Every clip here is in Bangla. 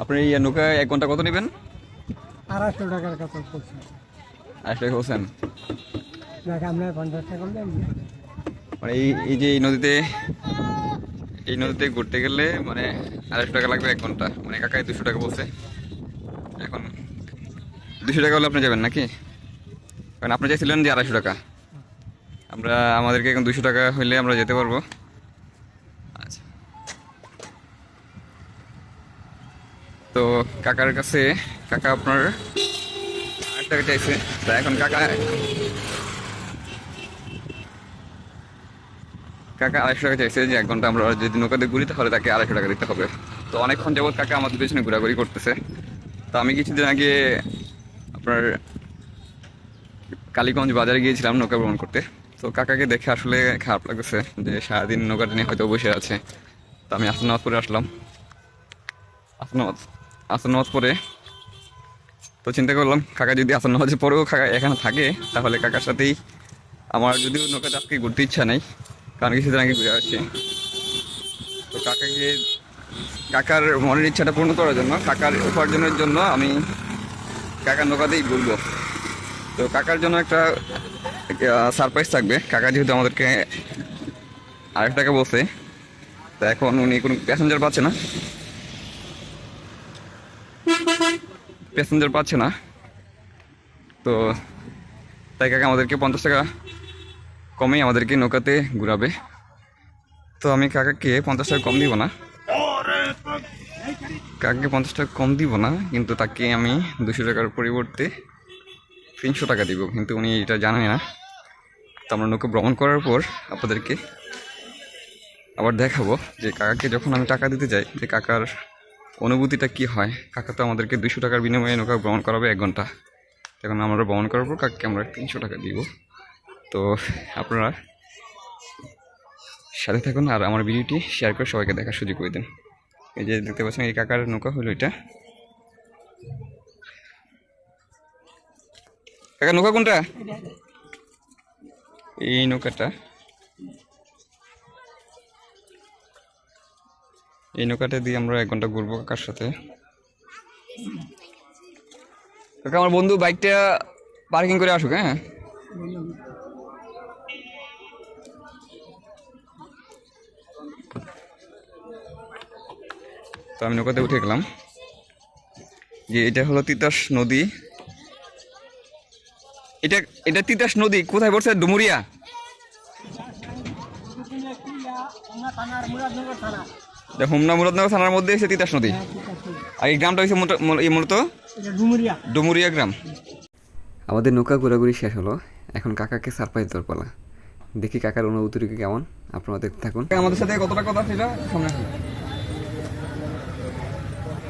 আপনি এই নৌকা 1 ঘন্টা কত নেবেন? 250 টাকার কথা বলছি। 250 টাকা বলছেন? নাকি আমরা 50 টাকা নেন? মানে এই যে এই নদীতে ঘুরতে গেলে মানে 250 টাকা লাগবে 1 ঘন্টা। মানে কাকাই 200 টাকা বলছে। এখন 200 টাকা হলে আপনি যাবেন নাকি? কারণ আপনি চাইছিলেন যে 250 টাকা। আমাদেরকে এখন 200 টাকা হইলে আমরা যেতে পারবো। আচ্ছা, তো কাকার কাছে কাকা আপনার 8 টাকা চাইছে। তা এখন কাকা 250 টাকা চাইছে যে 1 ঘন্টা আমরা যদি নৌকাতে ঘুরি তাহলে তাকে 250 টাকা দিতে হবে। তো অনেকক্ষণ যাবৎ কাকা আমাদের পেছনে ঘোরাঘুরি করতেছে। তো আমি কিছুদিন আগে আপনার কালীগঞ্জ বাজারে গিয়েছিলাম নৌকা ভ্রমণ করতে। তো কাকাকে দেখে আসলে খারাপ লাগতেছে যে সারাদিন নৌকাটা নিয়ে হয়তো বসে আছে। তো আমি আসর নামাজ পড়ে আসলাম। আসর নামাজ পড়ে তো চিন্তা করলাম কাকা যদি আসর নামাজের পরেও কাকা এখানে থাকে তাহলে কাকার সাথেই আমার যদিও নৌকাতে আজকে ঘুরতে ইচ্ছা নেই, কারণ কিছুদিন আগে ঘুরে আসছি। তো কাকার মনের ইচ্ছাটা পূর্ণ করার জন্য, কাকার উপার্জনের জন্য আমি কাকার নৌকাতেই ঘুরবো। তো কাকার জন্য একটা সারপ্রাইজ থাকবে। কাকা যেহেতু আমাদেরকে 250 টাকা বলছে, তা এখন উনি কোনো প্যাসেঞ্জার পাচ্ছে না, তো তাই কাকা আমাদেরকে 50 টাকা কমেই আমাদেরকে নৌকাতে ঘুরাবে। তো আমি কাকাকে 50 টাকা কম দিব না, কিন্তু তাকে আমি 200 টাকার পরিবর্তে 300 টাকা দিব। কিন্তু উনি এটা জানে না। তো আমরা নৌকা ভ্রমণ করার পর আপনাদেরকে আবার দেখাবো যে কাকাকে যখন আমি টাকা দিতে যাই যে কাকার অনুভূতিটা কি হয়। কাকা তো আমাদেরকে 200 টাকার বিনিময়ে নৌকা ভ্রমণ করাবে 1 ঘন্টা। এখন আমরা ভ্রমণ করার পর কাকাকে আমরা 300 টাকা দিব। তো আপনারা সাথে থাকুন আর আমার ভিডিওটি শেয়ার করে সবাইকে দেখার সুযোগ করে দিন। এই যে দেখতে পাচ্ছেন এই কাকার নৌকা হলো এটা। কাকা নৌকা কোনটা? এই নৌকাটা দিয়ে আমরা 1 ঘন্টা ঘুরবো কাকার সাথে। কাকা আমার বন্ধু বাইকটা পার্কিং করে আসুক। হ্যাঁ, তো আমি নৌকাতে উঠে গেলাম। যে এটা হলো তিতাস নদী। এটা তিতাস নদী কোথায় পড়ছে? ডুমুরিয়া। হোমনা মুরাদনগর থানার মধ্যে এসে তিতাস নদী। আর এই গ্রামটা হচ্ছে মূলত ডুমুরিয়া গ্রাম। আমাদের নৌকা ঘোরাঘুরি শেষ হলো, এখন কাকাকে সারপ্রাইজ দেওয়ার পালা। দেখি কাকার অনুভূতি কেমন, আপনারা দেখতে থাকুন। আমাদের সাথে কতটা কথা ছিল সামনে,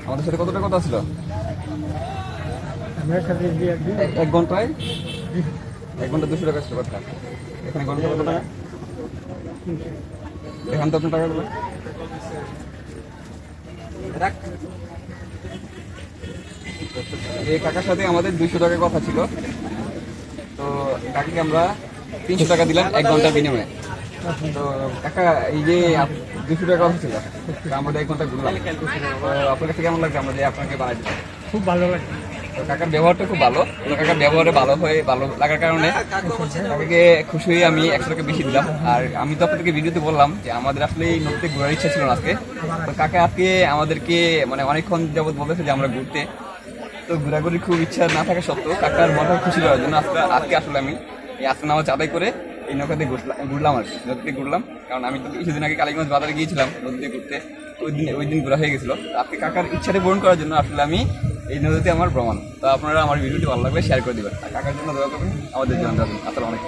আমাদের সাথে কতটা কথা ছিল? 1 ঘন্টায় 200 টাকা ছিল কথা। এখানে ঘন্টা কত টাকা? এখান তো আপনার টাকাগুলো এই কাকার সাথে আমাদের 200 টাকার কথা ছিল। তো কাকাকে আমরা 300 টাকা দিলাম 1 ঘন্টার বিনিময়ে। তো কাকা এই যে 200 টাকা কথা ছিল, আমাদের 1 ঘন্টা ঘুরলাম। আপনার কাছে কেমন লাগছে? আমরা যে আপনাকে বানাই দিলাম, খুব ভালো লাগে। কাকার ব্যবহারটা খুব ভালো। কাকার ব্যবহারে ভালো লাগার কারণে কাকাকে খুশি হয়ে আমি 100 টাকা বেশি দিলাম। আর আমি তো আপনাদেরকে ভিডিওতে বললাম যে আমাদের আসলে এই নদীতে ঘোরার ইচ্ছা ছিল না আজকে। তো কাকা আজকে আমাদেরকে মানে অনেকক্ষণ যাবত বলেছে যে আমরা ঘুরতে, তো ঘোরাঘুরি খুব ইচ্ছা না থাকা সত্ত্বেও কাকার মনটা খুশি করার জন্য আজকে আসলে আমি এই আসলে নামাজ আদায় করে এই নৌকাতে ঘুরলাম আর কি, নদীতে ঘুরলাম। কারণ আমি তো কিছুদিন আগে কালীগঞ্জ বাজারে গিয়েছিলাম নদীতে ঘুরতে, ওই দিন ঘোরা হয়ে গেছিল। আজকে কাকার ইচ্ছাটা পূরণ করার জন্য আসলে আমি এই নদীতে আমার ভ্রমণ। তো আপনারা আমার ভিডিওটি ভালো লাগবে শেয়ার করে দিবেন, আর কাকার জন্য দোয়া করবেন, আমাদের জন্য আসলে অনেক।